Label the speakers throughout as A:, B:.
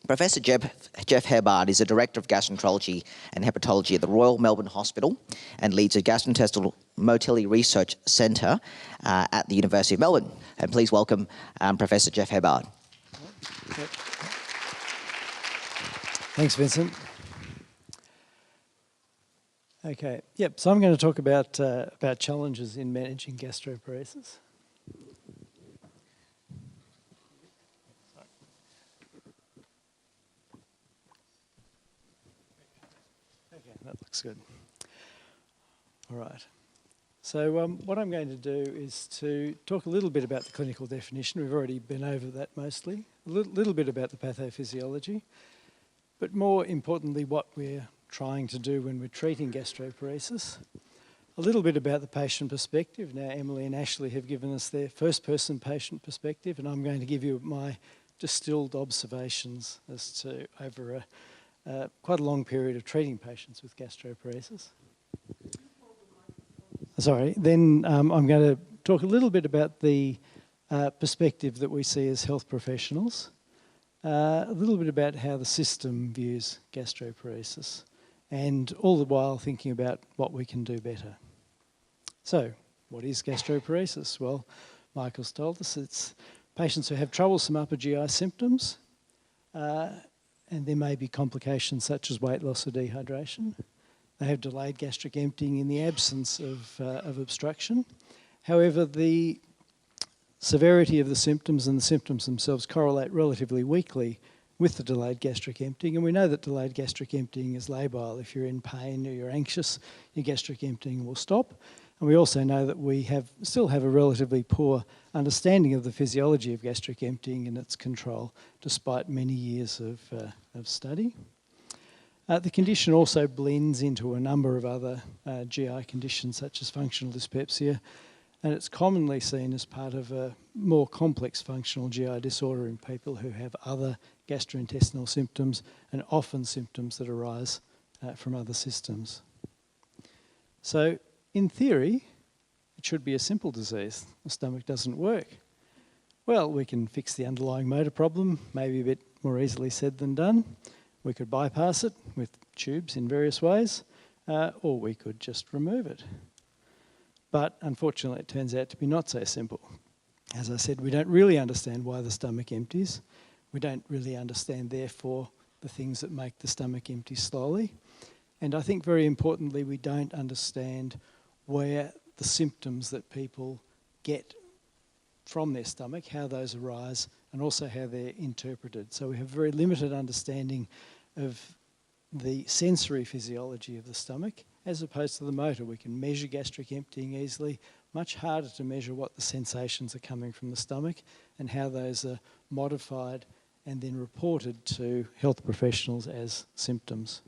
A: Professor Geoff Hebbard is a Director of Gastroenterology and Hepatology at the Royal Melbourne Hospital and leads a gastrointestinal motility research centre at the University of Melbourne. And please welcome Professor Geoff Hebbard.
B: Thanks, Vincent. Okay, so I'm going to talk about challenges in managing gastroparesis. That looks good. All right. So what I'm going to do is to talk a little bit about the clinical definition. We've already been over that mostly. A little bit about the pathophysiology. But more importantly, what we're trying to do when we're treating gastroparesis. A little bit about the patient perspective. Now, Emily and Ashley have given us their first-person patient perspective, and I'm going to give you my distilled observations as to over quite a long period of treating patients with gastroparesis. Sorry, then I'm going to talk a little bit about the perspective that we see as health professionals, a little bit about how the system views gastroparesis, and all the while thinking about what we can do better. So, what is gastroparesis? Well, Michael's told us it's patients who have troublesome upper GI symptoms, and there may be complications such as weight loss or dehydration. They have delayed gastric emptying in the absence of obstruction. However, the severity of the symptoms and the symptoms themselves correlate relatively weakly with the delayed gastric emptying, and we know that delayed gastric emptying is labile. If you're in pain or you're anxious, your gastric emptying will stop. And we also know that we still have a relatively poor understanding of the physiology of gastric emptying and its control, despite many years of study. The condition also blends into a number of other GI conditions, such as functional dyspepsia, and it's commonly seen as part of a more complex functional GI disorder in people who have other gastrointestinal symptoms and often symptoms that arise from other systems. So, in theory, it should be a simple disease. The stomach doesn't work. Well, we can fix the underlying motor problem, maybe a bit more easily said than done. We could bypass it with tubes in various ways, or we could just remove it. But unfortunately, it turns out to be not so simple. As I said, we don't really understand why the stomach empties. We don't really understand, therefore, the things that make the stomach empty slowly. And I think very importantly, we don't understand where the symptoms that people get from their stomach, how those arise, and also how they're interpreted. So we have very limited understanding of the sensory physiology of the stomach as opposed to the motor. We can measure gastric emptying easily, much harder to measure what the sensations are coming from the stomach and how those are modified and then reported to health professionals as symptoms.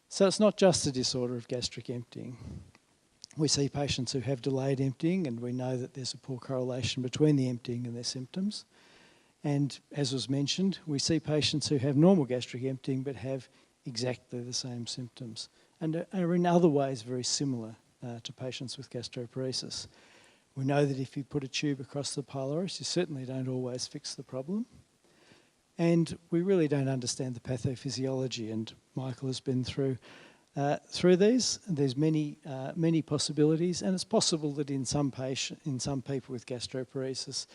B: So it's not just a disorder of gastric emptying. We see patients who have delayed emptying, and we know that there's a poor correlation between the emptying and their symptoms. And as was mentioned, we see patients who have normal gastric emptying but have exactly the same symptoms and are in other ways very similar to patients with gastroparesis. We know that if you put a tube across the pylorus, you certainly don't always fix the problem. And we really don't understand the pathophysiology, and Michael has been through these. There's many possibilities, and it's possible that in some people with gastroparesis,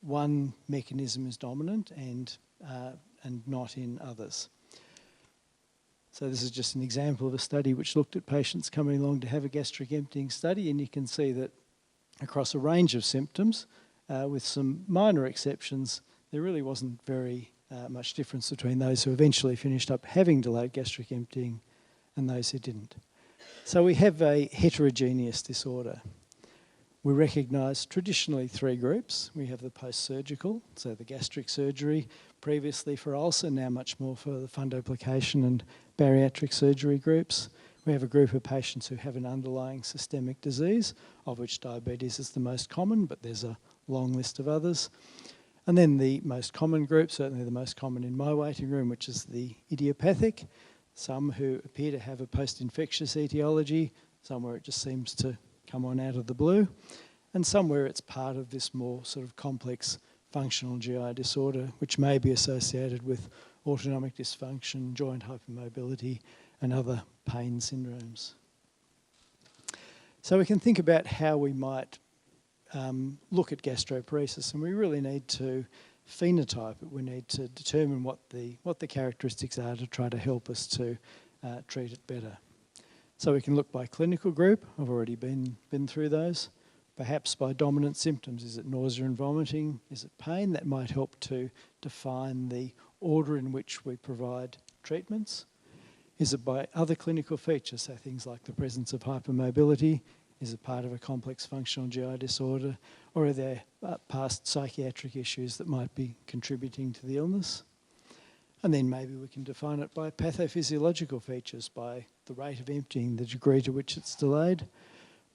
B: one mechanism is dominant and not in others. So this is just an example of a study which looked at patients coming along to have a gastric emptying study, and you can see that across a range of symptoms, with some minor exceptions, there really wasn't very much difference between those who eventually finished up having delayed gastric emptying and those who didn't. So we have a heterogeneous disorder. We recognise traditionally three groups. We have the post-surgical, so the gastric surgery, previously for ulcer, now much more for the fundoplication and bariatric surgery groups. We have a group of patients who have an underlying systemic disease, of which diabetes is the most common, but there's a long list of others. And then the most common group, certainly the most common in my waiting room, which is the idiopathic, some who appear to have a post-infectious etiology, some where it just seems to come on out of the blue, and some where it's part of this more sort of complex functional GI disorder, which may be associated with autonomic dysfunction, joint hypermobility, and other pain syndromes. So we can think about how we might look at gastroparesis, and we really need to phenotype it. We need to determine what the characteristics are to try to help us to treat it better. So we can look by clinical group. I've already been through those. Perhaps by dominant symptoms. Is it nausea and vomiting? Is it pain? That might help to define the order in which we provide treatments. Is it by other clinical features, so things like the presence of hypermobility? Is it part of a complex functional GI disorder? Or are there past psychiatric issues that might be contributing to the illness? And then maybe we can define it by pathophysiological features, by the rate of emptying, the degree to which it's delayed,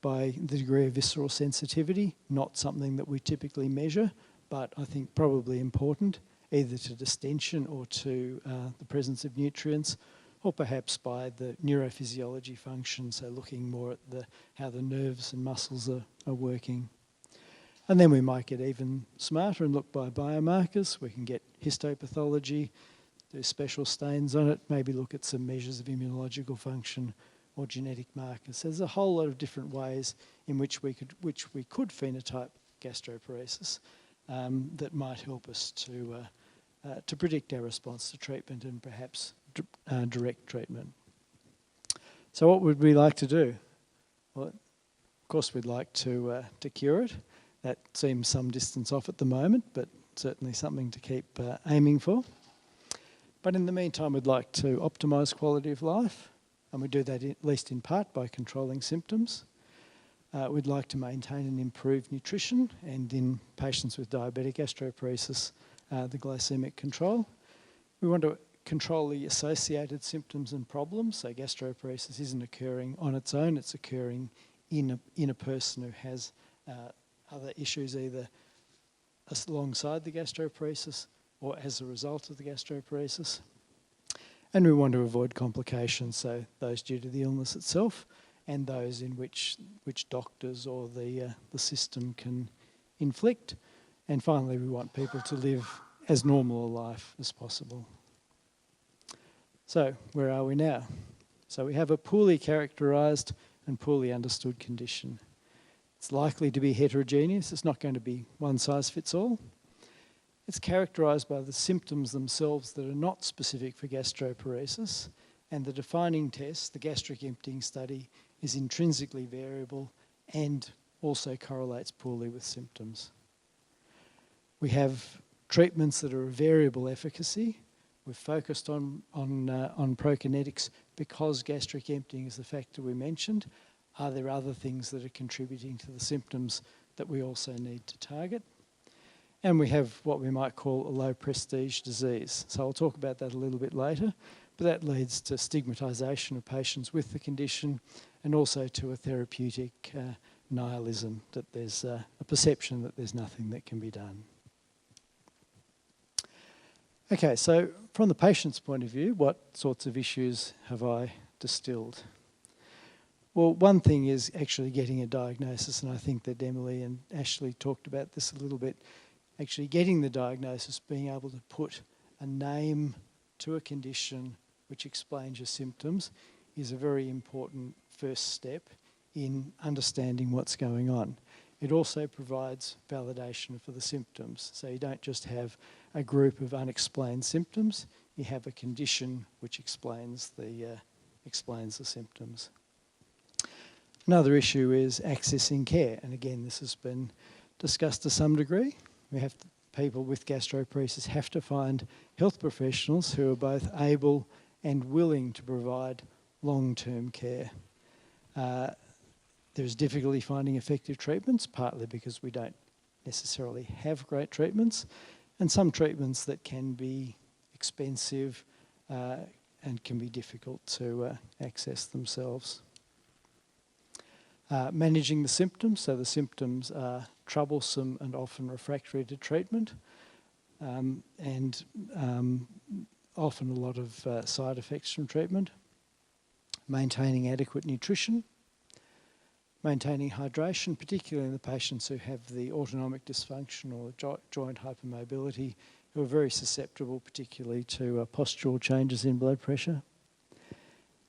B: by the degree of visceral sensitivity, not something that we typically measure, but I think probably important, either to distension or to the presence of nutrients, or perhaps by the neurophysiology function, so looking more at how the nerves and muscles are working. And then we might get even smarter and look by biomarkers. We can get histopathology, do special stains on it, maybe look at some measures of immunological function or genetic markers. So there's a whole lot of different ways in which we could phenotype gastroparesis that might help us to predict our response to treatment and perhaps direct treatment. So what would we like to do? Well, of course we'd like to cure it. That seems some distance off at the moment, but certainly something to keep aiming for. But in the meantime, we'd like to optimise quality of life, and we do that at least in part by controlling symptoms. We'd like to maintain and improve nutrition, and in patients with diabetic gastroparesis, the glycemic control. We want to control the associated symptoms and problems, so gastroparesis isn't occurring on its own, it's occurring in a person who has other issues either alongside the gastroparesis or as a result of the gastroparesis. And we want to avoid complications, so those due to the illness itself and those in which doctors or the system can inflict. And finally, we want people to live as normal a life as possible. So where are we now? So we have a poorly characterised and poorly understood condition. It's likely to be heterogeneous. It's not going to be one size fits all. It's characterised by the symptoms themselves that are not specific for gastroparesis, and the defining test, the gastric emptying study, is intrinsically variable and also correlates poorly with symptoms. We have treatments that are of variable efficacy. We've focused on prokinetics because gastric emptying is the factor we mentioned. Are there other things that are contributing to the symptoms that we also need to target? And we have what we might call a low prestige disease. So I'll talk about that a little bit later, but that leads to stigmatisation of patients with the condition and also to a therapeutic nihilism, that there's a perception that there's nothing that can be done. Okay, so from the patient's point of view, what sorts of issues have I distilled? Well, one thing is actually getting a diagnosis, and I think that Emily and Ashley talked about this a little bit. Actually getting the diagnosis, being able to put a name to a condition which explains your symptoms is a very important first step in understanding what's going on. It also provides validation for the symptoms. So you don't just have a group of unexplained symptoms, you have a condition which explains the symptoms. Another issue is accessing care, and again this has been discussed to some degree. People with gastroparesis have to find health professionals who are both able and willing to provide long-term care. There's difficulty finding effective treatments, partly because we don't necessarily have great treatments, and some treatments that can be expensive and can be difficult to access themselves. Managing the symptoms, so the symptoms are troublesome and often refractory to treatment, and often a lot of side effects from treatment. Maintaining adequate nutrition. maintaining hydration, particularly in the patients who have the autonomic dysfunction or joint hypermobility, who are very susceptible particularly to postural changes in blood pressure.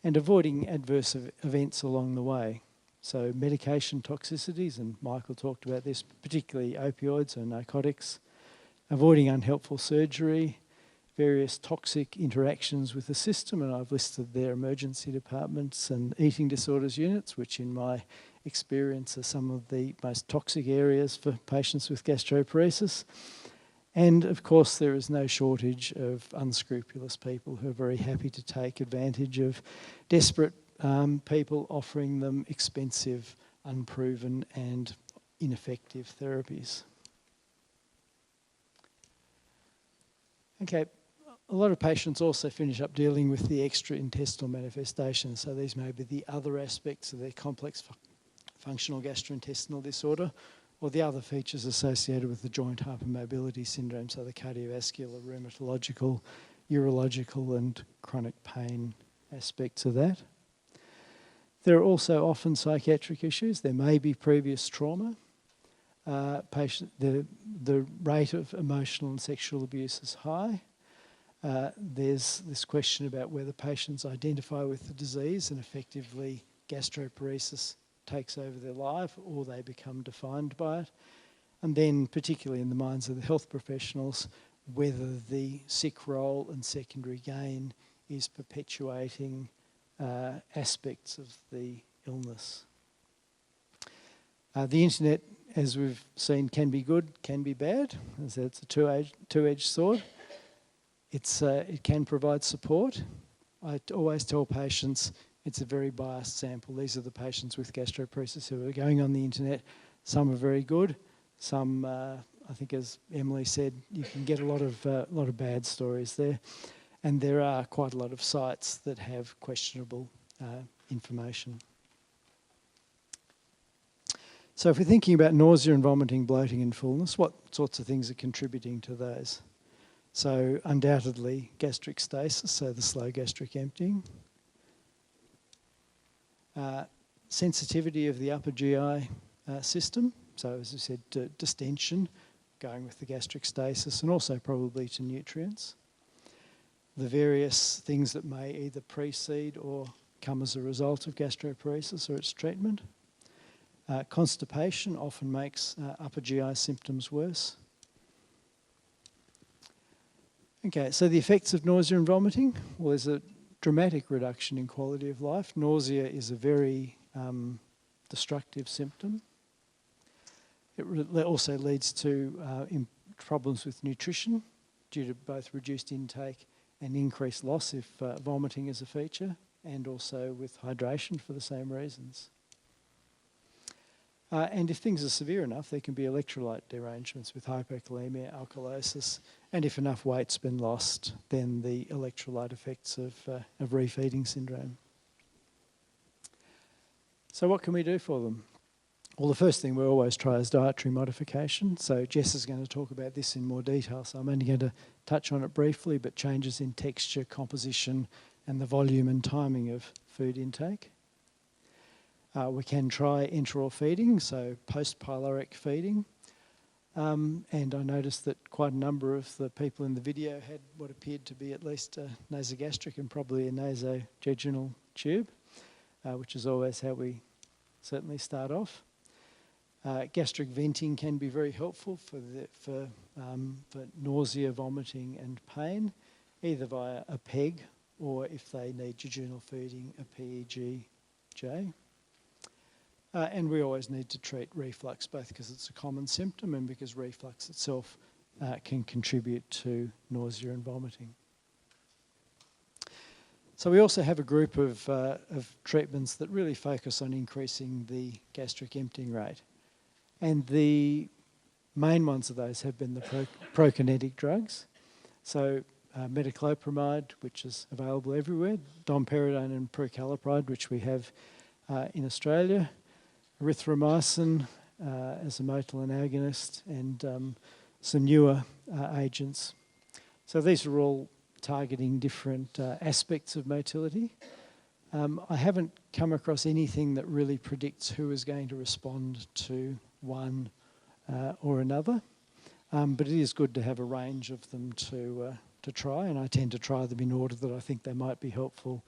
B: And avoiding adverse events along the way. So medication toxicities, and Michael talked about this, particularly opioids or narcotics, avoiding unhelpful surgery, various toxic interactions with the system, and I've listed their emergency departments and eating disorders units, which in my experience are some of the most toxic areas for patients with gastroparesis. And of course, there is no shortage of unscrupulous people who are very happy to take advantage of desperate people offering them expensive, unproven and ineffective therapies. Okay, a lot of patients also finish up dealing with the extra-intestinal manifestations. So these may be the other aspects of their complex functional gastrointestinal disorder, or the other features associated with the joint hypermobility syndrome, so the cardiovascular, rheumatological, urological and chronic pain aspects of that. There are also often psychiatric issues. There may be previous trauma. The rate of emotional and sexual abuse is high. There's this question about whether patients identify with the disease and effectively gastroparesis takes over their life or they become defined by it. And then, particularly in the minds of the health professionals, whether the sick role and secondary gain is perpetuating aspects of the illness. The internet, as we've seen, can be good, can be bad. As it's a two-edged sword. It can provide support. I always tell patients it's a very biased sample. These are the patients with gastroparesis who are going on the internet. Some are very good. Some, I think, as Emily said, you can get a lot of bad stories there, and there are quite a lot of sites that have questionable information. So if we're thinking about nausea and vomiting, bloating and fullness, what sorts of things are contributing to those? So undoubtedly gastric stasis, so the slow gastric emptying. Sensitivity of the upper GI system, so as I said, distension, going with the gastric stasis, and also probably to nutrients. The various things that may either precede or come as a result of gastroparesis or its treatment. Constipation often makes upper GI symptoms worse. Okay, so the effects of nausea and vomiting. Well, there's a dramatic reduction in quality of life. Nausea is a very destructive symptom. It also leads to problems with nutrition due to both reduced intake and increased loss if vomiting is a feature, and also with hydration for the same reasons. And if things are severe enough, there can be electrolyte derangements with hypokalemia, alkalosis, and if enough weight's been lost, then the electrolyte effects of refeeding syndrome. So what can we do for them? Well, the first thing we always try is dietary modification. So Jess is going to talk about this in more detail, so I'm only going to touch on it briefly, but changes in texture, composition, and the volume and timing of food intake. We can try enteral feeding, so post-pyloric feeding. And I noticed that quite a number of the people in the video had what appeared to be at least a nasogastric and probably a nasojejunal tube, which is always how we certainly start off. Gastric venting can be very helpful for nausea, vomiting and pain, either via a PEG or if they need jejunal feeding, a PEG-J. And we always need to treat reflux, both because it's a common symptom and because reflux itself can contribute to nausea and vomiting. So we also have a group of treatments that really focus on increasing the gastric emptying rate. And the main ones of those have been the prokinetic drugs. So metoclopramide, which is available everywhere, domperidone and prucalopride, which we have in Australia, erythromycin as a motilin agonist, and some newer agents. So these are all targeting different aspects of motility. I haven't come across anything that really predicts who is going to respond to one or another, but it is good to have a range of them to try, and I tend to try them in order that I think they might be helpful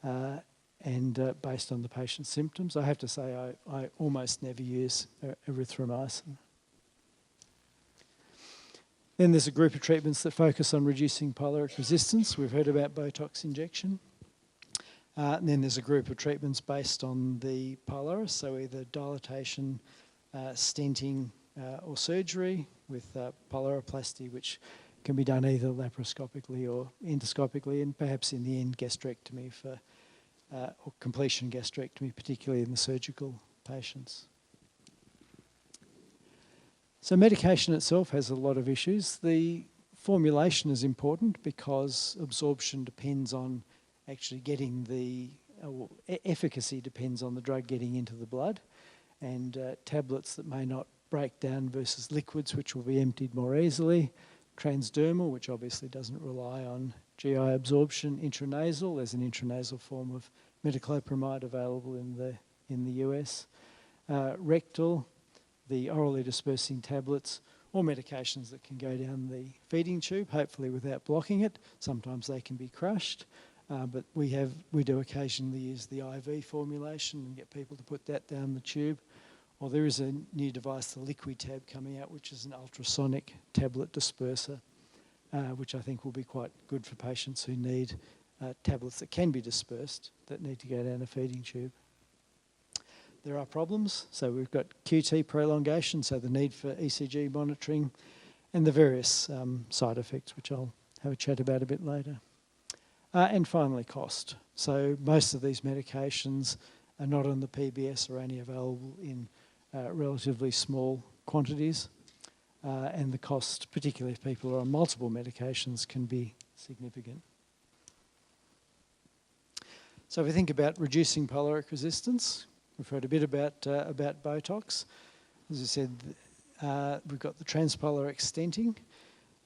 B: and based on the patient's symptoms. I have to say I almost never use erythromycin. Then there's a group of treatments that focus on reducing pyloric resistance. We've heard about Botox injection. And then there's a group of treatments based on the pylorus, so either dilatation, stenting or surgery with pyloroplasty, which can be done either laparoscopically or endoscopically, and perhaps in the end gastrectomy or completion gastrectomy, particularly in the surgical patients. So medication itself has a lot of issues. The formulation is important because absorption depends on actually getting efficacy depends on the drug getting into the blood, and tablets that may not break down versus liquids which will be emptied more easily, transdermal, which obviously doesn't rely on GI absorption, intranasal, there's an intranasal form of metoclopramide available in the US, rectal, the orally dispersing tablets, or medications that can go down the feeding tube, hopefully without blocking it. Sometimes they can be crushed, but we do occasionally use the IV formulation and get people to put that down the tube. Or there is a new device, the LiquiTab, coming out, which is an ultrasonic tablet disperser, which I think will be quite good for patients who need tablets that can be dispersed that need to go down a feeding tube. There are problems, so we've got QT prolongation, so the need for ECG monitoring, and the various side effects, which I'll have a chat about a bit later. And finally, cost. So most of these medications are not on the PBS or only available in relatively small quantities, and the cost, particularly if people are on multiple medications, can be significant. So if we think about reducing pyloric resistance, we've heard a bit about Botox. As I said, we've got the transpyloric stenting.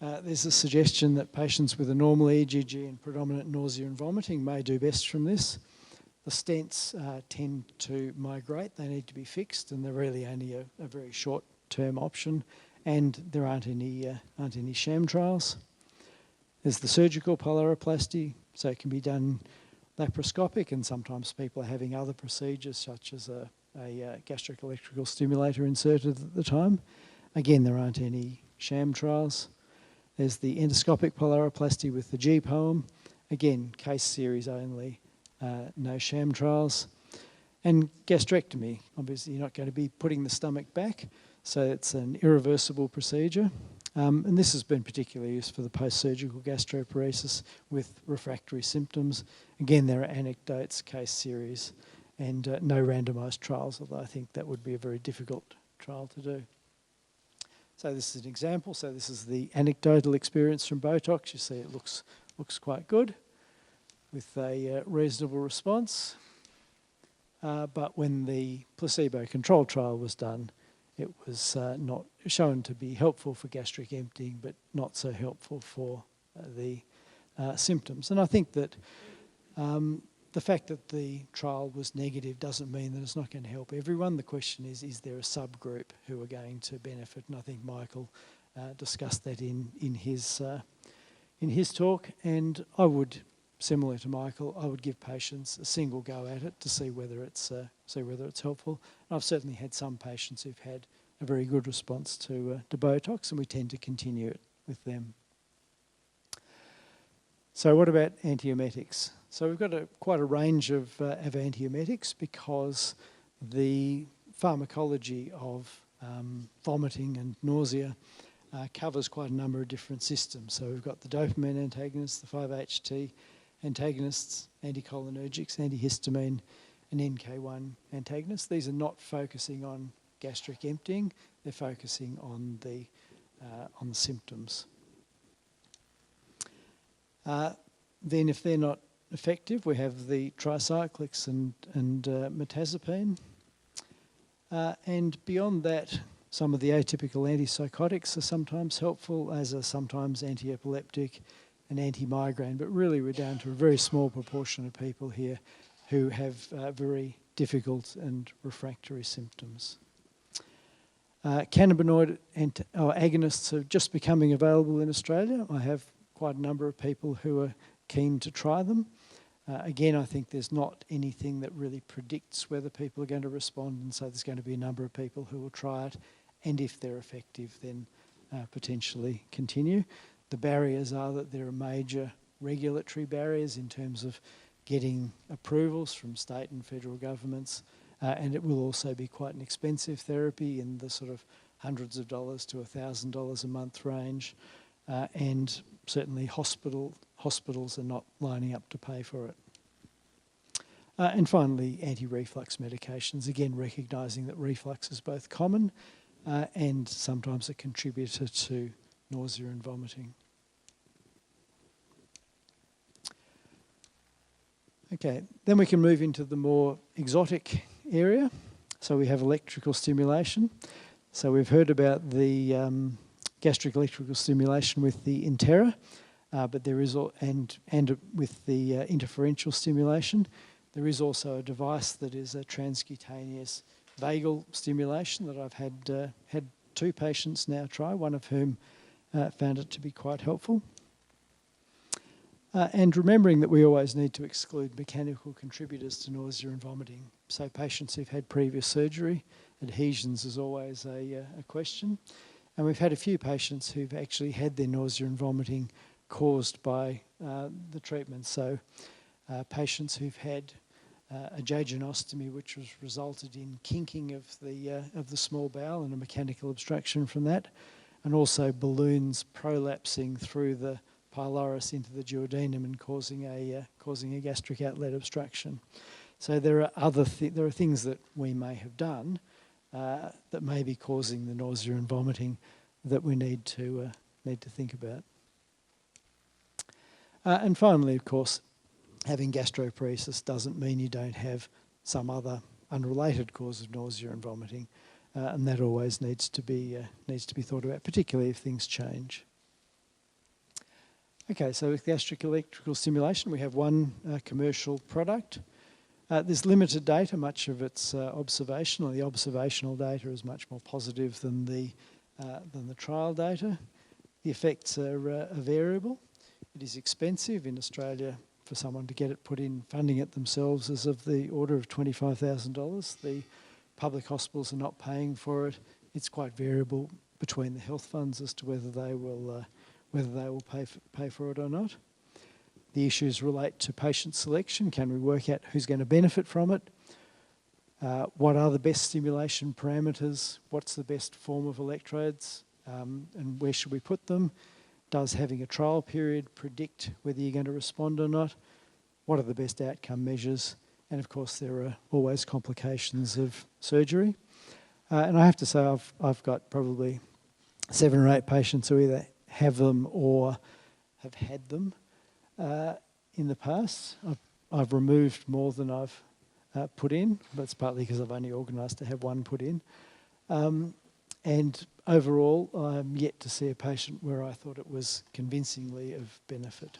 B: There's a suggestion that patients with a normal EGG and predominant nausea and vomiting may do best from this. The stents tend to migrate, they need to be fixed, and they're really only a very short-term option, and there aren't any sham trials. There's the surgical pyloroplasty, so it can be done laparoscopic, and sometimes people are having other procedures such as a gastric electrical stimulator inserted at the time. Again, there aren't any sham trials. There's the endoscopic pyloroplasty with the G-poem. Again, case series only, no sham trials. And gastrectomy, obviously you're not going to be putting the stomach back, so it's an irreversible procedure. And this has been particularly used for the post-surgical gastroparesis with refractory symptoms. Again, there are anecdotes, case series, and no randomised trials, although I think that would be a very difficult trial to do. So this is an example. So this is the anecdotal experience from Botox. You see it looks quite good with a reasonable response. But when the placebo-controlled trial was done, it was not shown to be helpful for gastric emptying, but not so helpful for the symptoms. And I think that the fact that the trial was negative doesn't mean that it's not going to help everyone. The question is there a subgroup who are going to benefit? And I think Michael discussed that in his talk. And I would, similar to Michael, I would give patients a single go at it to see whether it's helpful. And I've certainly had some patients who've had a very good response to Botox, and we tend to continue it with them. So what about antiemetics? So we've got quite a range of antiemetics because the pharmacology of vomiting and nausea covers quite a number of different systems. So we've got the dopamine antagonists, the 5-HT antagonists, anticholinergics, antihistamine, and NK1 antagonists. These are not focusing on gastric emptying; they're focusing on the symptoms. Then, if they're not effective, we have the tricyclics and mirtazapine. And beyond that, some of the atypical antipsychotics are sometimes helpful, as are sometimes anti-epileptic and anti-migraine, but really we're down to a very small proportion of people here who have very difficult and refractory symptoms. Cannabinoid agonists are just becoming available in Australia. I have quite a number of people who are keen to try them. Again, I think there's not anything that really predicts whether people are going to respond, and so there's going to be a number of people who will try it, and if they're effective, then potentially continue. The barriers are that there are major regulatory barriers in terms of getting approvals from state and federal governments, and it will also be quite an expensive therapy in the sort of hundreds of dollars to $1,000 a month range, and certainly hospitals are not lining up to pay for it. And finally, anti-reflux medications, again recognising that reflux is both common and sometimes a contributor to nausea and vomiting. Okay, then we can move into the more exotic area. So we have electrical stimulation. So we've heard about the gastric electrical stimulation with the Intera, but there is and with the interferential stimulation. There is also a device that is a transcutaneous vagal stimulation that I've had 2 patients now try, one of whom found it to be quite helpful. And remembering that we always need to exclude mechanical contributors to nausea and vomiting. So patients who've had previous surgery, adhesions is always a question. And we've had a few patients who've actually had their nausea and vomiting caused by the treatment. So patients who've had a jejunostomy, which has resulted in kinking of the small bowel and a mechanical obstruction from that, and also balloons prolapsing through the pylorus into the duodenum and causing a gastric outlet obstruction. So there are there are things that we may have done that may be causing the nausea and vomiting that we need to think about. And finally, of course, having gastroparesis doesn't mean you don't have some other unrelated cause of nausea and vomiting, and that always needs to be thought about, particularly if things change. Okay, so with gastric electrical stimulation, we have one commercial product. There's limited data, much of it's observational. The observational data is much more positive than the trial data. The effects are variable. It is expensive in Australia for someone to get it put in. Funding it themselves is of the order of $25,000. The public hospitals are not paying for it. It's quite variable between the health funds as to whether they will pay for it or not. The issues relate to patient selection. Can we work out who's going to benefit from it? What are the best stimulation parameters? What's the best form of electrodes? And where should we put them? Does having a trial period predict whether you're going to respond or not? What are the best outcome measures? And of course, there are always complications of surgery. And I have to say, I've got probably 7 or 8 patients who either have them or have had them in the past. I've removed more than I've put in, but it's partly because I've only organised to have one put in. And overall, I'm yet to see a patient where I thought it was convincingly of benefit.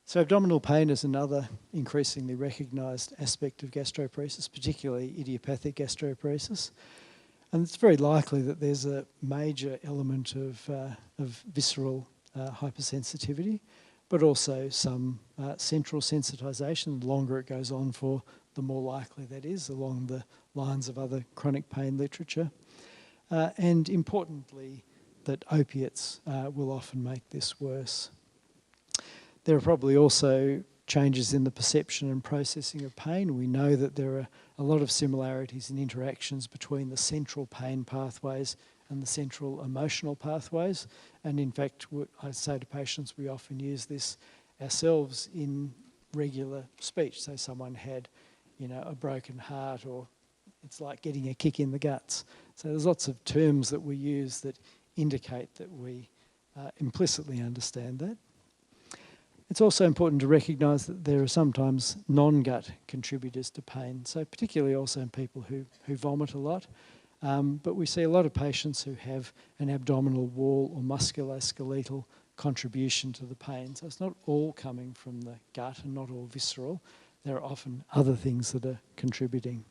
B: So abdominal pain is another increasingly recognised aspect of gastroparesis, particularly idiopathic gastroparesis. And it's very likely that there's a major element of visceral hypersensitivity, but also some central sensitisation. The longer it goes on for, the more likely that is, along the lines of other chronic pain literature. And importantly, that opiates will often make this worse. There are probably also changes in the perception and processing of pain. We know that there are a lot of similarities and interactions between the central pain pathways and the central emotional pathways. And in fact, I say to patients, we often use this ourselves in regular speech. So someone had, a broken heart, or it's like getting a kick in the guts. So there's lots of terms that we use that indicate that we implicitly understand that. It's also important to recognise that there are sometimes non-gut contributors to pain, so particularly also in people who vomit a lot. But we see a lot of patients who have an abdominal wall or musculoskeletal contribution to the pain. So it's not all coming from the gut and not all visceral. There are often other things that are contributing.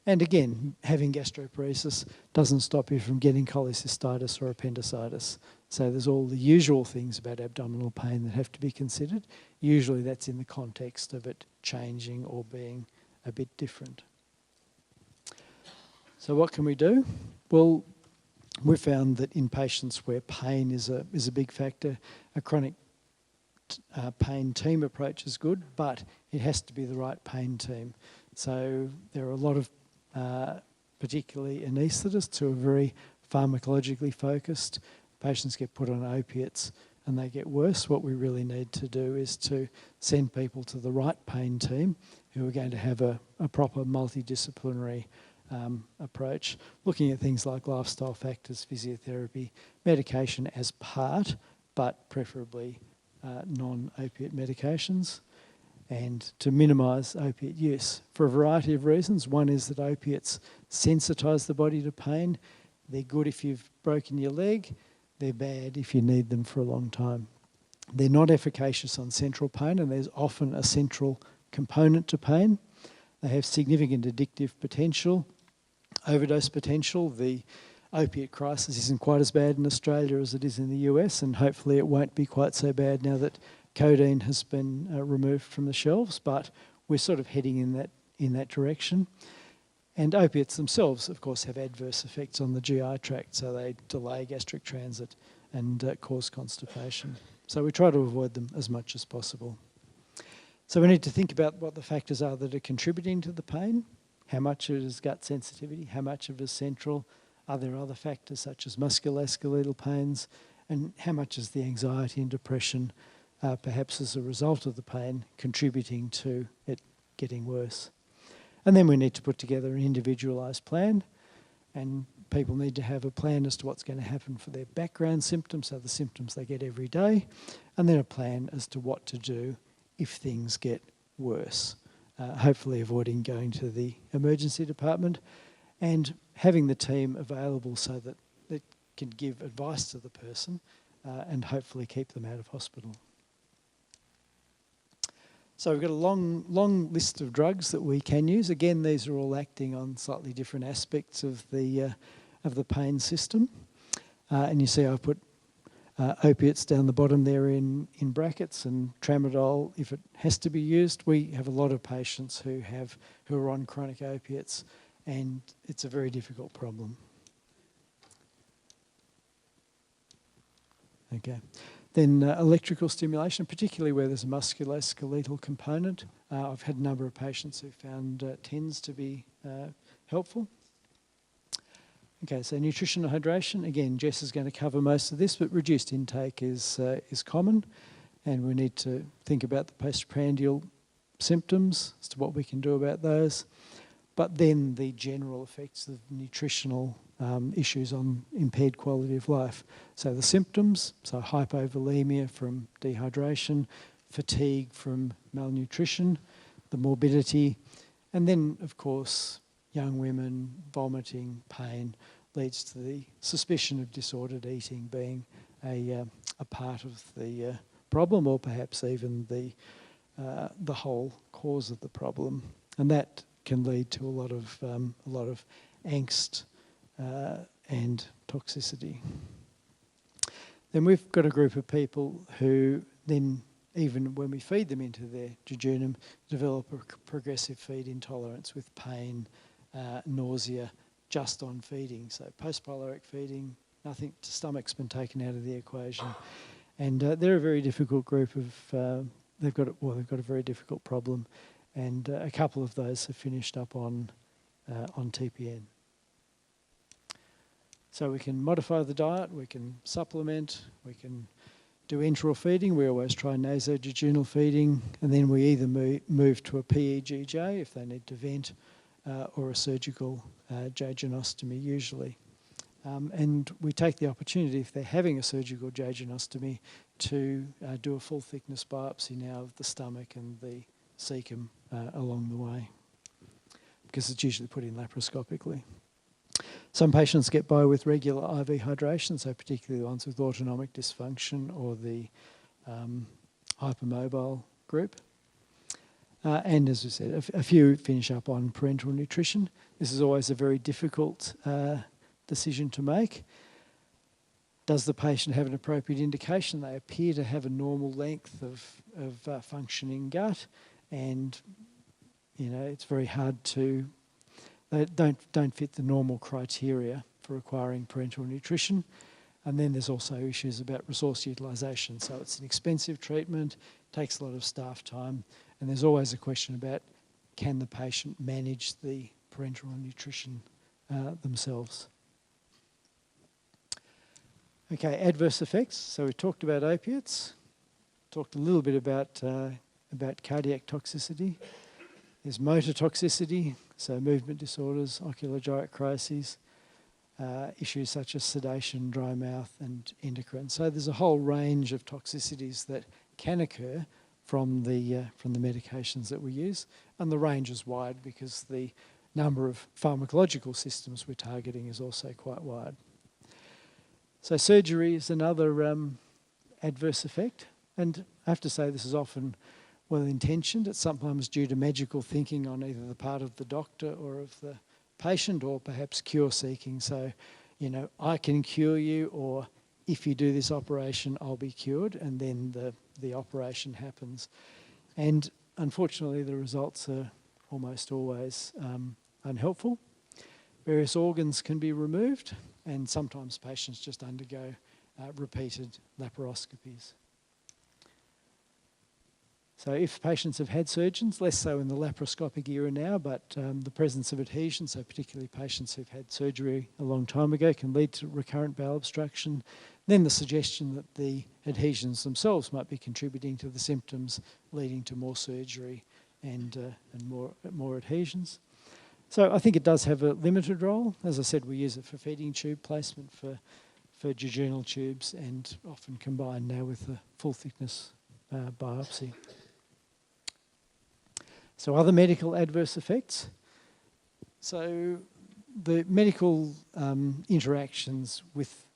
B: And again, having gastroparesis doesn't stop you from getting cholecystitis or appendicitis. So there's all the usual things about abdominal pain that have to be considered. Usually that's in the context of it changing or being a bit different. So what can we do? Well, we found that in patients where pain is a big factor, a chronic pain team approach is good, but it has to be the right pain team. So there are a lot of particularly anaesthetists who are very pharmacologically focused. Patients get put on opiates and they get worse. What we really need to do is to send people to the right pain team who are going to have a proper multidisciplinary approach, looking at things like lifestyle factors, physiotherapy, medication as part, but preferably non-opiate medications, and to minimise opiate use for a variety of reasons. One is that opiates sensitise the body to pain. They're good if you've broken your leg. They're bad if you need them for a long time. They're not efficacious on central pain, and there's often a central component to pain. They have significant addictive potential, overdose potential. The opiate crisis isn't quite as bad in Australia as it is in the US, and hopefully it won't be quite so bad now that codeine has been removed from the shelves, but we're sort of heading in that direction. And opiates themselves, of course, have adverse effects on the GI tract, so they delay gastric transit and cause constipation. So we try to avoid them as much as possible. So we need to think about what the factors are that are contributing to the pain, how much of it is gut sensitivity, how much of it is central, are there other factors such as musculoskeletal pains, and how much is the anxiety and depression perhaps as a result of the pain contributing to it getting worse. And then we need to put together an individualised plan, and people need to have a plan as to what's going to happen for their background symptoms, so the symptoms they get every day, and then a plan as to what to do if things get worse, hopefully avoiding going to the emergency department, and having the team available so that it can give advice to the person and hopefully keep them out of hospital. So we've got a long list of drugs that we can use. Again, these are all acting on slightly different aspects of the pain system. And you see I've put opiates down the bottom there in brackets, and tramadol, if it has to be used. We have a lot of patients who are on chronic opiates, and it's a very difficult problem. Okay. Then electrical stimulation, particularly where there's a musculoskeletal component. I've had a number of patients who found tends to be helpful. Okay, so nutrition and hydration. Again, Jess is going to cover most of this, but reduced intake is common, and we need to think about the postprandial symptoms as to what we can do about those. But then the general effects of nutritional issues on impaired quality of life. So the symptoms, so hypovolemia from dehydration, fatigue from malnutrition, the morbidity, and then, of course, young women vomiting, pain, leads to the suspicion of disordered eating being a part of the problem, or perhaps even the whole cause of the problem, and that can lead to a lot of angst and toxicity. Then we've got a group of people who then, even when we feed them into their jejunum, develop a progressive feed intolerance with pain, nausea, just on feeding. So post-pyloric feeding, nothing, stomach's been taken out of the equation. And they're a very difficult group of, they've got a very difficult problem. And a couple of those have finished up on TPN. So we can modify the diet, we can supplement, we can do enteral feeding. We always try nasojejunal feeding, and then we either move to a PEGJ if they need to vent, or a surgical jejunostomy usually. And we take the opportunity, if they're having a surgical jejunostomy, to do a full thickness biopsy now of the stomach and the cecum along the way, because it's usually put in laparoscopically. Some patients get by with regular IV hydration, so particularly the ones with autonomic dysfunction or the hypermobile group. And as we said, a few finish up on parenteral nutrition. This is always a very difficult decision to make. Does the patient have an appropriate indication? They appear to have a normal length of functioning gut, and it's very hard to. They don't fit the normal criteria for requiring parenteral nutrition. And then there's also issues about resource utilisation. So it's an expensive treatment, takes a lot of staff time, and there's always a question about can the patient manage the parenteral nutrition themselves. Okay, adverse effects. So we talked about opiates, talked a little bit about cardiac toxicity. There's motor toxicity, so movement disorders, ocular gyrate crises, issues such as sedation, dry mouth and endocrine. So there's a whole range of toxicities that can occur from the medications that we use, and the range is wide because the number of pharmacological systems we're targeting is also quite wide. So surgery is another adverse effect, and I have to say this is often well-intentioned. It's sometimes due to magical thinking on either the part of the doctor or of the patient, or perhaps cure-seeking. So, I can cure you, or if you do this operation, I'll be cured, and then the operation happens. And unfortunately, the results are almost always unhelpful. Various organs can be removed, and sometimes patients just undergo repeated laparoscopies. So if patients have had surgeons, less so in the laparoscopic era now, but the presence of adhesion, so particularly patients who've had surgery a long time ago, can lead to recurrent bowel obstruction. Then the suggestion that the adhesions themselves might be contributing to the symptoms, leading to more surgery and more adhesions. So I think it does have a limited role. As I said, we use it for feeding tube placement, for jejunal tubes, and often combined now with the full thickness biopsy. So other medical adverse effects. So the medical interactions with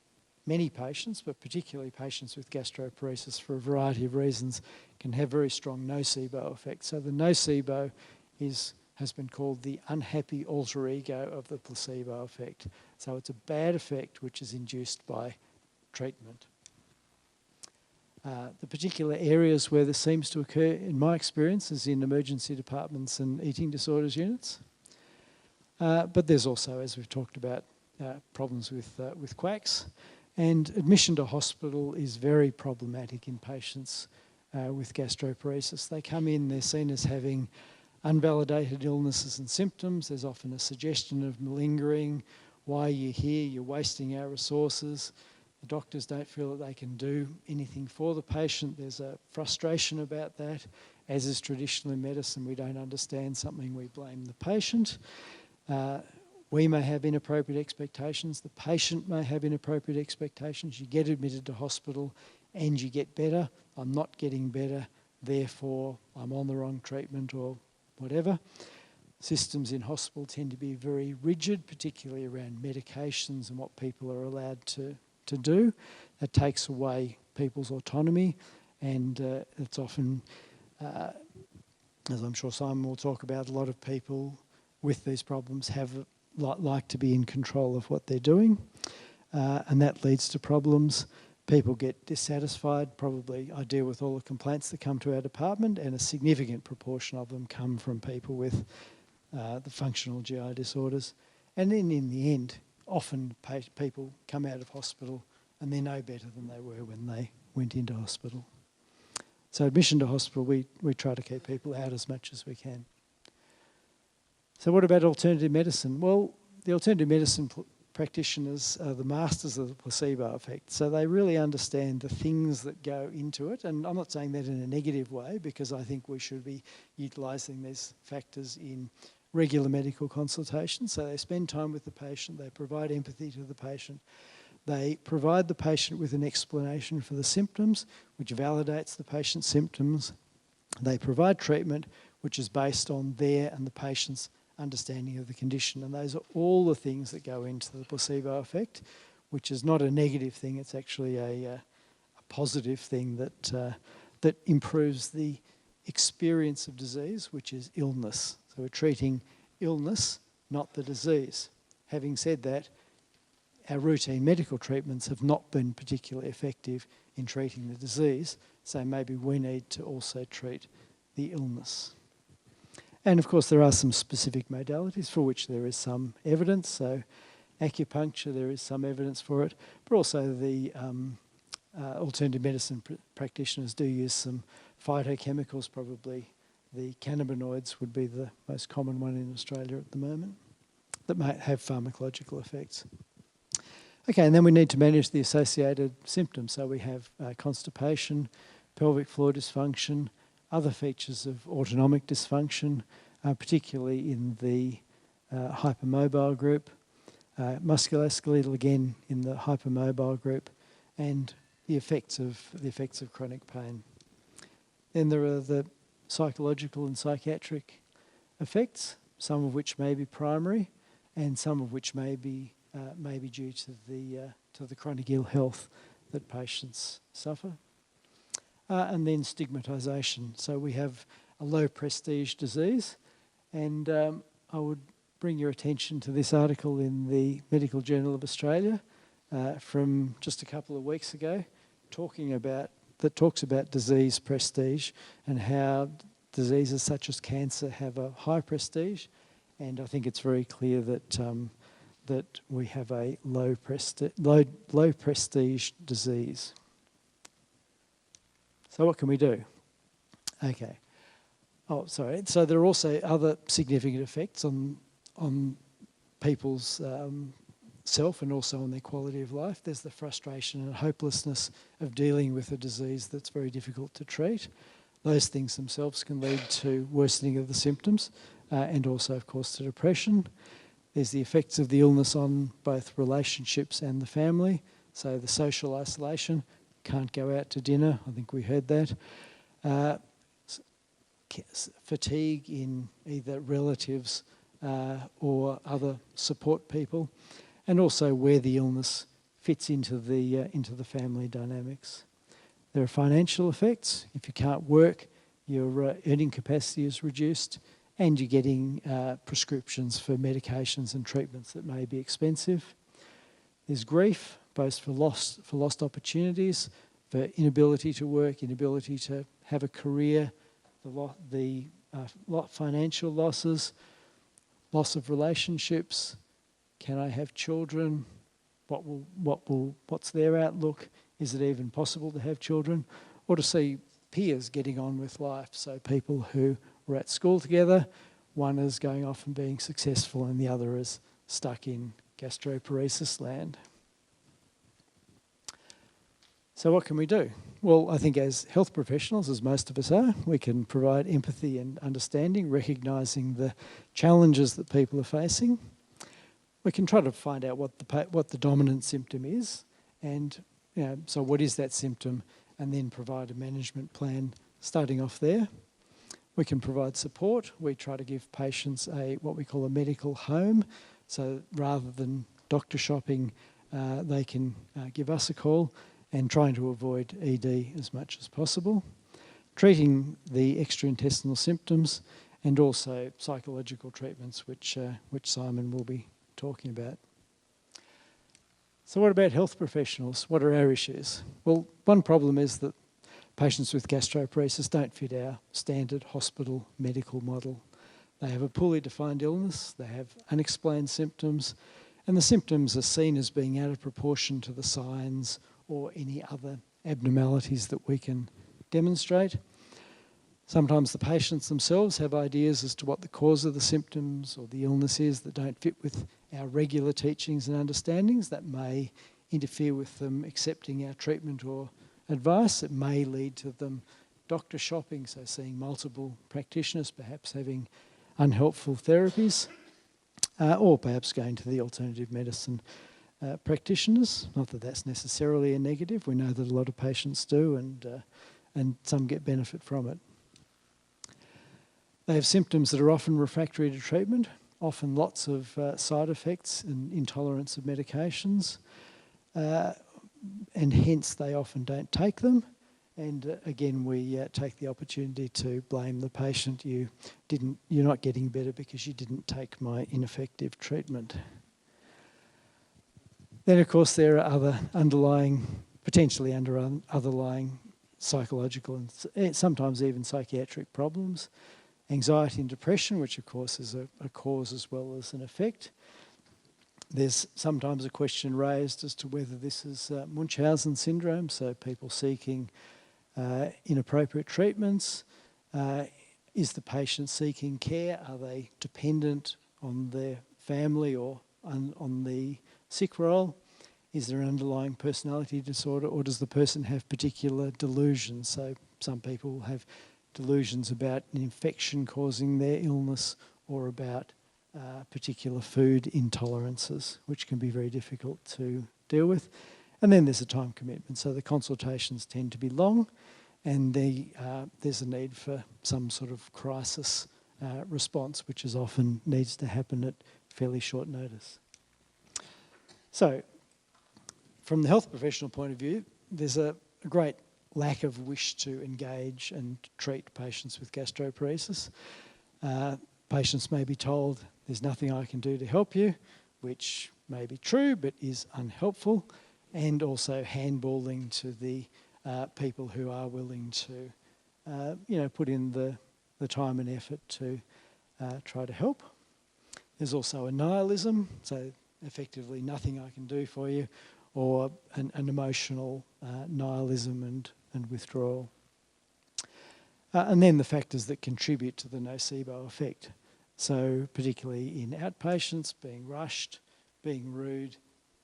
B: many patients, but particularly patients with gastroparesis for a variety of reasons, can have very strong nocebo effects. So the nocebo has been called the unhappy alter ego of the placebo effect. So it's a bad effect which is induced by treatment. The particular areas where this seems to occur, in my experience, is in emergency departments and eating disorders units. But there's also, as we've talked about, problems with quacks. And admission to hospital is very problematic in patients with gastroparesis. They come in, they're seen as having unvalidated illnesses and symptoms. There's often a suggestion of malingering. Why are you here? You're wasting our resources. The doctors don't feel that they can do anything for the patient. There's a frustration about that. As is traditional in medicine, we don't understand something, we blame the patient. We may have inappropriate expectations. The patient may have inappropriate expectations. You get admitted to hospital and you get better. I'm not getting better, therefore I'm on the wrong treatment or whatever. Systems in hospital tend to be very rigid, particularly around medications and what people are allowed to do. That takes away people's autonomy, and it's often, as I'm sure Simon will talk about, a lot of people with these problems like to be in control of what they're doing, and that leads to problems. People get dissatisfied. Probably I deal with all the complaints that come to our department, and a significant proportion of them come from people with the functional GI disorders. And then in the end, often people come out of hospital and they're no better than they were when they went into hospital. So admission to hospital, we try to keep people out as much as we can. So what about alternative medicine? Well, the alternative medicine practitioners are the masters of the placebo effect. So they really understand the things that go into it. And I'm not saying that in a negative way, because I think we should be utilising these factors in regular medical consultations. So they spend time with the patient, they provide empathy to the patient, they provide the patient with an explanation for the symptoms, which validates the patient's symptoms. They provide treatment which is based on their and the patient's understanding of the condition. And those are all the things that go into the placebo effect, which is not a negative thing, it's actually a positive thing that improves the experience of disease, which is illness. So we're treating illness, not the disease. Having said that, our routine medical treatments have not been particularly effective in treating the disease, so maybe we need to also treat the illness. And of course there are some specific modalities for which there is some evidence. So acupuncture, there is some evidence for it, but also the alternative medicine practitioners do use some phytochemicals. Probably the cannabinoids would be the most common one in Australia at the moment that might have pharmacological effects. Okay, and then we need to manage the associated symptoms. So we have constipation, pelvic floor dysfunction, other features of autonomic dysfunction, particularly in the hypermobile group, musculoskeletal again in the hypermobile group, and the effects of chronic pain. Then there are the psychological and psychiatric effects, some of which may be primary, and some of which may be due to the chronic ill health that patients suffer. And then stigmatisation. So we have a low prestige disease, and I would bring your attention to this article in the Medical Journal of Australia from just a couple of weeks ago, that talks about disease prestige and how diseases such as cancer have a high prestige, and I think it's very clear that that we have a low prestige disease. So what can we do? Okay. Oh, sorry. So there are also other significant effects on people's self and also on their quality of life. There's the frustration and hopelessness of dealing with a disease that's very difficult to treat. Those things themselves can lead to worsening of the symptoms and also, of course, to depression. There's the effects of the illness on both relationships and the family. So the social isolation, can't go out to dinner, I think we heard that. Fatigue in either relatives or other support people, and also where the illness fits into the family dynamics. There are financial effects. If you can't work, your earning capacity is reduced, and you're getting prescriptions for medications and treatments that may be expensive. There's grief, both for lost opportunities, for inability to work, inability to have a career, the financial losses, loss of relationships. Can I have children? What's their outlook? Is it even possible to have children? Or to see peers getting on with life. So people who were at school together, one is going off and being successful and the other is stuck in gastroparesis land. So what can we do? Well, I think as health professionals, as most of us are, we can provide empathy and understanding, recognising the challenges that people are facing. We can try to find out what the dominant symptom is, and so what is that symptom, and then provide a management plan starting off there. We can provide support. We try to give patients what we call a medical home. So rather than doctor shopping, they can give us a call, and trying to avoid ED as much as possible. Treating the extraintestinal symptoms, and also psychological treatments, which Simon will be talking about. So what about health professionals? What are our issues? Well, one problem is that patients with gastroparesis don't fit our standard hospital medical model. They have a poorly defined illness, they have unexplained symptoms, and the symptoms are seen as being out of proportion to the signs or any other abnormalities that we can demonstrate. Sometimes the patients themselves have ideas as to what the cause of the symptoms or the illness is that don't fit with our regular teachings and understandings. That may interfere with them accepting our treatment or advice. It may lead to them doctor shopping, so seeing multiple practitioners, perhaps having unhelpful therapies, or perhaps going to the alternative medicine practitioners. Not that that's necessarily a negative. We know that a lot of patients do, and some get benefit from it. They have symptoms that are often refractory to treatment, often lots of side effects and intolerance of medications, and hence they often don't take them. And again, we take the opportunity to blame the patient. You're not getting better because you didn't take my ineffective treatment. Then, of course, there are other potentially underlying psychological and sometimes even psychiatric problems. Anxiety and depression, which of course is a cause as well as an effect. There's sometimes a question raised as to whether this is Munchausen syndrome, so people seeking inappropriate treatments. Is the patient seeking care? Are they dependent on their family or on the sick role? Is there an underlying personality disorder, or does the person have particular delusions? So some people have delusions about an infection causing their illness, or about particular food intolerances, which can be very difficult to deal with. And then there's a time commitment. So the consultations tend to be long, and there's a need for some sort of crisis response, which is often needs to happen at fairly short notice. So from the health professional point of view, there's a great lack of wish to engage and treat patients with gastroparesis. Patients may be told, there's nothing I can do to help you, which may be true but is unhelpful, and also handballing to the people who are willing to put in the time and effort to try to help. There's also a nihilism, so effectively nothing I can do for you, or an emotional nihilism and withdrawal. And then the factors that contribute to the nocebo effect. So particularly in outpatients, being rushed, being rude,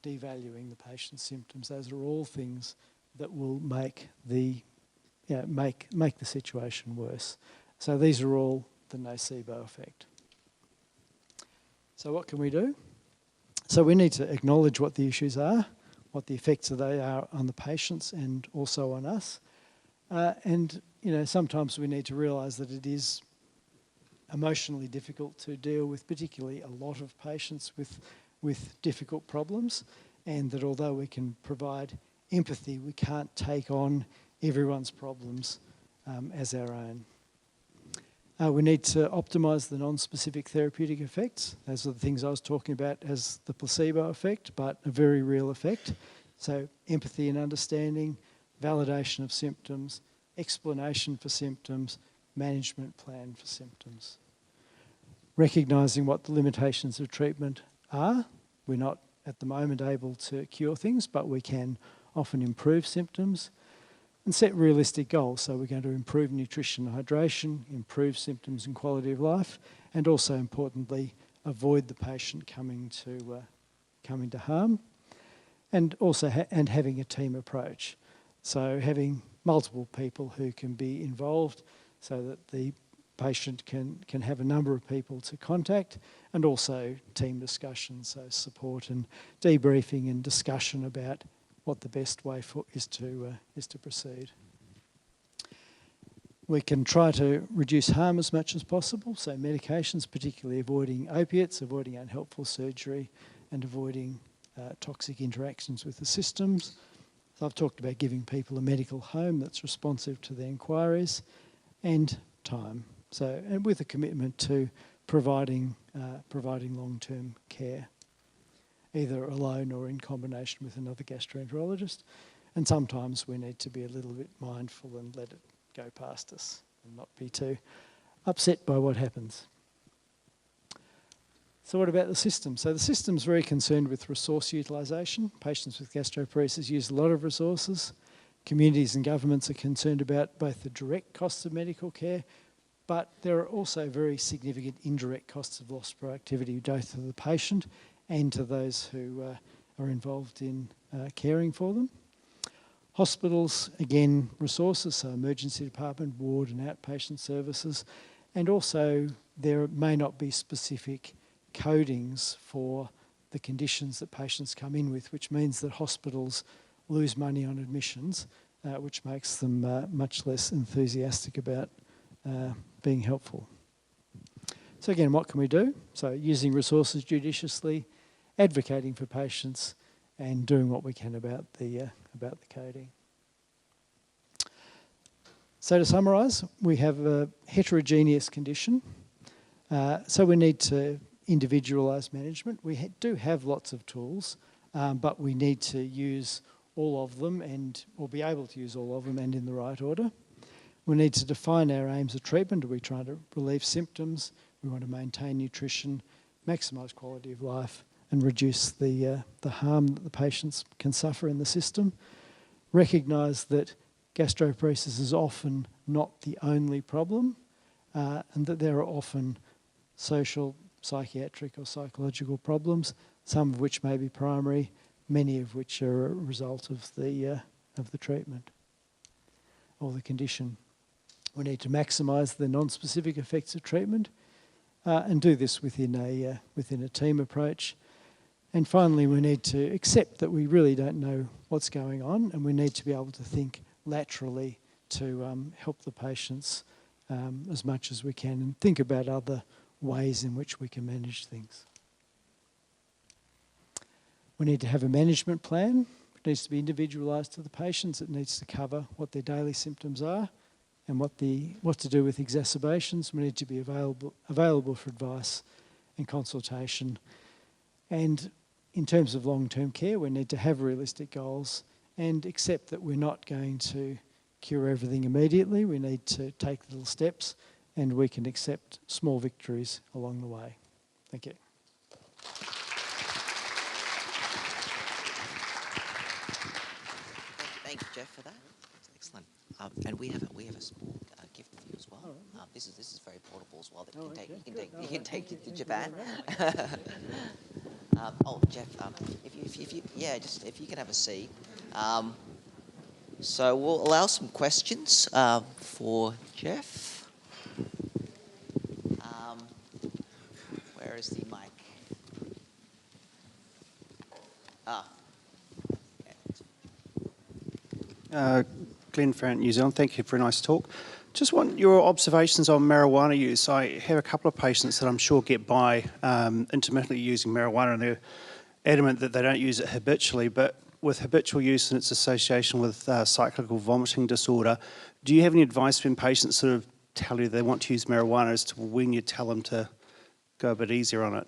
B: devaluing the patient's symptoms. Those are all things that will make the situation worse. So these are all the nocebo effect. So what can we do? So we need to acknowledge what the issues are, what the effects of they are on the patients and also on us. And sometimes we need to realise that it is emotionally difficult to deal with, particularly a lot of patients with difficult problems, and that although we can provide empathy, we can't take on everyone's problems as our own. We need to optimise the non-specific therapeutic effects. Those are the things I was talking about as the placebo effect, but a very real effect. So empathy and understanding, validation of symptoms, explanation for symptoms, management plan for symptoms. Recognising what the limitations of treatment are. We're not at the moment able to cure things, but we can often improve symptoms. And set realistic goals. So we're going to improve nutrition and hydration, improve symptoms and quality of life, and also importantly, avoid the patient coming to harm. And also having a team approach. So having multiple people who can be involved so that the patient can have a number of people to contact, and also team discussions, so support and debriefing and discussion about what the best way is to proceed. We can try to reduce harm as much as possible, so medications, particularly avoiding opiates, avoiding unhelpful surgery, and avoiding toxic interactions with the systems. So I've talked about giving people a medical home that's responsive to their inquiries, and time. So, and with a commitment to providing long-term care, either alone or in combination with another gastroenterologist. And sometimes we need to be a little bit mindful and let it go past us and not be too upset by what happens. So what about the system? So the system's very concerned with resource utilisation. Patients with gastroparesis use a lot of resources. Communities and governments are concerned about both the direct costs of medical care, but there are also very significant indirect costs of lost productivity, both to the patient and to those who are involved in caring for them. Hospitals, again, resources, so emergency department, ward and outpatient services, and also there may not be specific codings for the conditions that patients come in with, which means that hospitals lose money on admissions, which makes them much less enthusiastic about being helpful. So again, what can we do? So using resources judiciously, advocating for patients, and doing what we can about the coding. So to summarise, we have a heterogeneous condition. So we need to individualise management. We do have lots of tools, but we need to use all of them or be able to use all of them and in the right order. We need to define our aims of treatment. Are we trying to relieve symptoms? We want to maintain nutrition, maximise quality of life, and reduce the harm that the patients can suffer in the system. Recognise that gastroparesis is often not the only problem, and that there are often social, psychiatric or psychological problems, some of which may be primary, many of which are a result of the treatment or the condition. We need to maximise the non-specific effects of treatment and do this within a team approach. And finally, we need to accept that we really don't know what's going on, and we need to be able to think laterally to help the patients as much as we can and think about other ways in which we can manage things. We need to have a management plan. It needs to be individualised to the patients. It needs to cover what their daily symptoms are and what to do with exacerbations. We need to be available for advice and consultation. And in terms of long-term care, we need to have realistic goals and accept that we're not going to cure everything immediately. We need to take little steps, and we can accept small victories along the way. Thank you.
A: Thank you, Geoff, for that. That's excellent. And we have a small gift for you as well. Right. This is very portable as well. That you can take it to Japan. Geoff, if you can have a seat. So we'll allow some questions for Geoff. Where is the mic?
C: Glenn Farrant, New Zealand. Thank you for a nice talk. Just want your observations on marijuana use. I have a couple of patients that I'm sure get by intermittently using marijuana, and they're adamant that they don't use it habitually, but with habitual use and its association with cyclical vomiting disorder, do you have any advice when patients sort of tell you they want to use marijuana as to when you tell them to go a bit easier on it?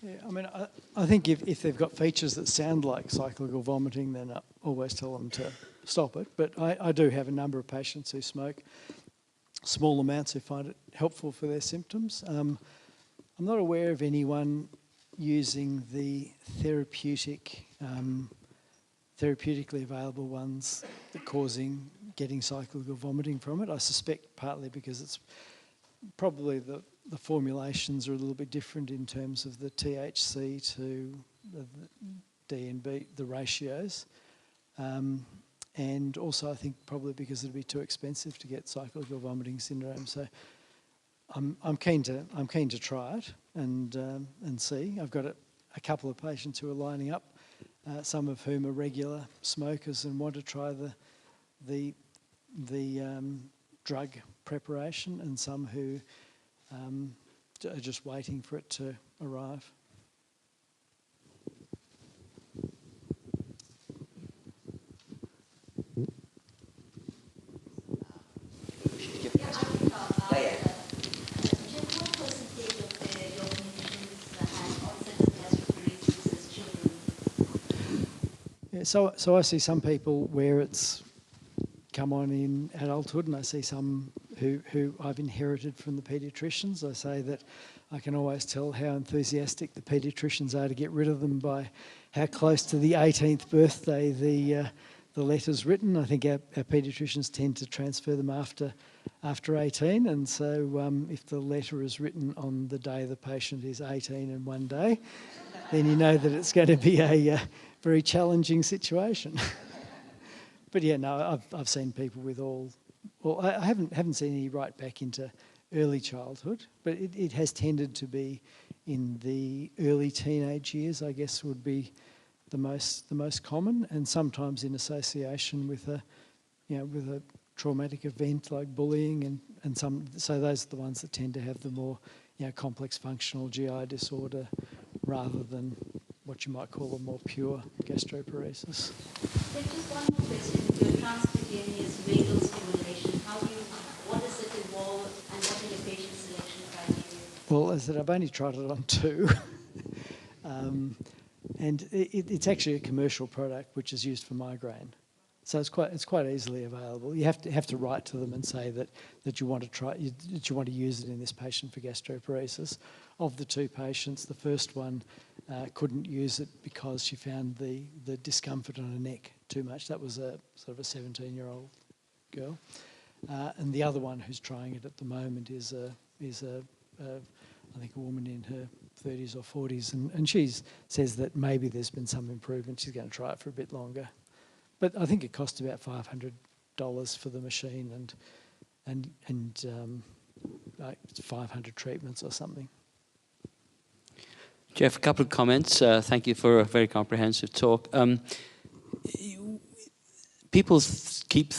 B: Yeah, I mean, I think if they've got features that sound like cyclical vomiting, then I always tell them to stop it. But I do have a number of patients who smoke small amounts who find it helpful for their symptoms. I'm not aware of anyone using the therapeutically available ones that getting cyclical vomiting from it. I suspect partly because it's probably the formulations are a little bit different in terms of the THC to the D and B, the ratios. And also I think probably because it'd be too expensive to get cyclical vomiting syndrome. So I'm keen to try it and see. I've got a couple of patients who are lining up, some of whom are regular smokers and want to try the drug preparation, and some who are just waiting for it to arrive. So I see some people where it's come on in adulthood, and I see some who I've inherited from the paediatricians. I say that I can always tell how enthusiastic the paediatricians are to get rid of them by how close to the 18th birthday the letter's written. I think our paediatricians tend to transfer them after 18, and so if the letter is written on the day the patient is 18 and 1 day, then you know that it's going to be a very challenging situation. But yeah, no, I've seen people with I haven't seen any right back into early childhood, but it has tended to be in the early teenage years, I guess, would be the most common, and sometimes in association with a traumatic event like bullying and some, so those are the ones that tend to have the more, you know, complex functional GI disorder rather than what you might call a more pure gastroparesis.
D: Then just one more question. Your transcutaneous vagal stimulation, what does it involve and what are your patient selection criteria?
B: Well, as I said, I've only tried it on 2. And it's actually a commercial product which is used for migraine. So it's quite easily available. You have to write to them and say that you want to use it in this patient for gastroparesis. Of the 2 patients, the first one couldn't use it because she found the discomfort on her neck too much. That was a sort of a 17-year-old girl, and the other one who's trying it at the moment is I think a woman in her 30s or 40s, and she says that maybe there's been some improvement. She's going to try it for a bit longer. But I think it costs about $500 for the machine and like 500 treatments or something.
E: Geoff, a couple of comments. Thank you for a very comprehensive talk. People keep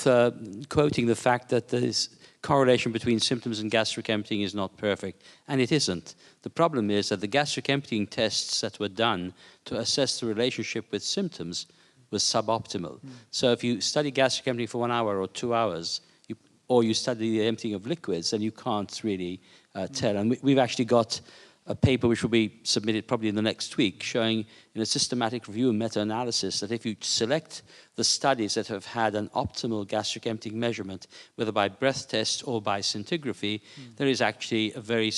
E: quoting the fact that this correlation between symptoms and gastric emptying is not perfect, and it isn't. The problem is that the gastric emptying tests that were done to assess the relationship with symptoms was suboptimal. So if you study gastric emptying for 1 hour or 2 hours, or you study the emptying of liquids, then you can't really tell. And we've actually got a paper which will be submitted probably in the next week showing in a systematic review and meta-analysis that if you select the studies that have had an optimal gastric emptying measurement, whether by breath test or by scintigraphy, there is actually a very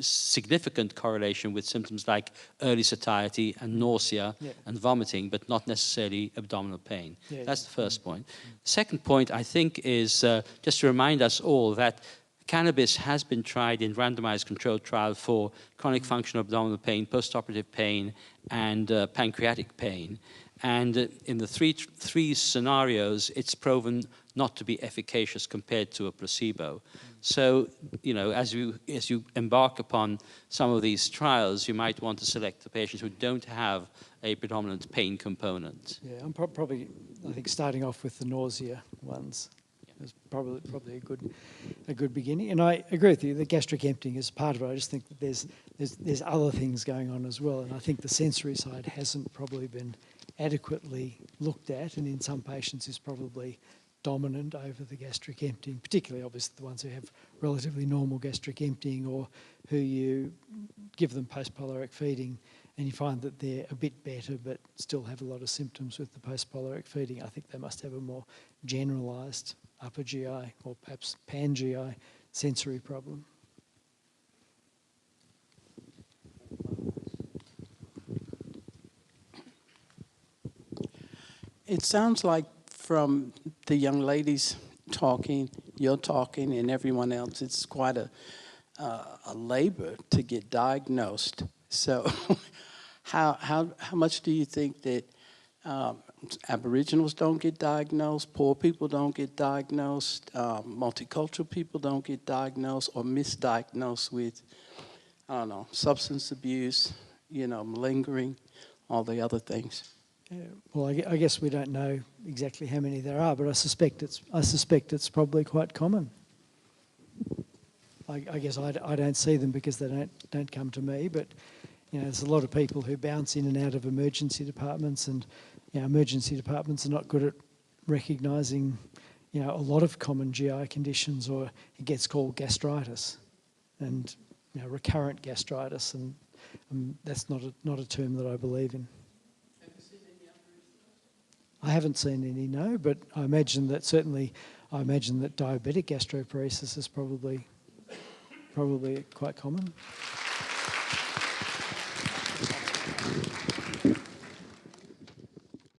E: significant correlation with symptoms like early satiety and nausea and vomiting, but not necessarily abdominal pain. That's the first point. The second point, I think, is just to remind us all that cannabis has been tried in randomized controlled trial for chronic functional abdominal pain, postoperative pain, and pancreatic pain. And in the three scenarios, it's proven not to be efficacious compared to a placebo. So, as you embark upon some of these trials, you might want to select the patients who don't have a predominant pain component.
B: Yeah, I'm probably, I think, starting off with the nausea ones is probably a good beginning. And I agree with you, the gastric emptying is part of it. I just think that there's other things going on as well. And I think the sensory side hasn't probably been adequately looked at, and in some patients is probably dominant over the gastric emptying, particularly obviously the ones who have relatively normal gastric emptying or who you give them post-polaric feeding and you find that they're a bit better but still have a lot of symptoms with the post-polaric feeding. I think they must have a more generalised upper GI or perhaps pan-GI sensory problem.
F: It sounds like from the young ladies talking, you're talking, and everyone else, it's quite a labor to get diagnosed. So how much do you think that Aboriginals don't get diagnosed, poor people don't get diagnosed, multicultural people don't get diagnosed or misdiagnosed with, I don't know, substance abuse, malingering, all the other things?
B: Yeah, well, I guess we don't know exactly how many there are, but I suspect it's probably quite common. I guess I don't see them because they don't come to me, but there's a lot of people who bounce in and out of emergency departments, and emergency departments are not good at recognising a lot of common GI conditions, or it gets called gastritis, and recurrent gastritis, and that's not a term that I believe in. I haven't seen any, no, but I imagine that diabetic gastroparesis is probably quite common.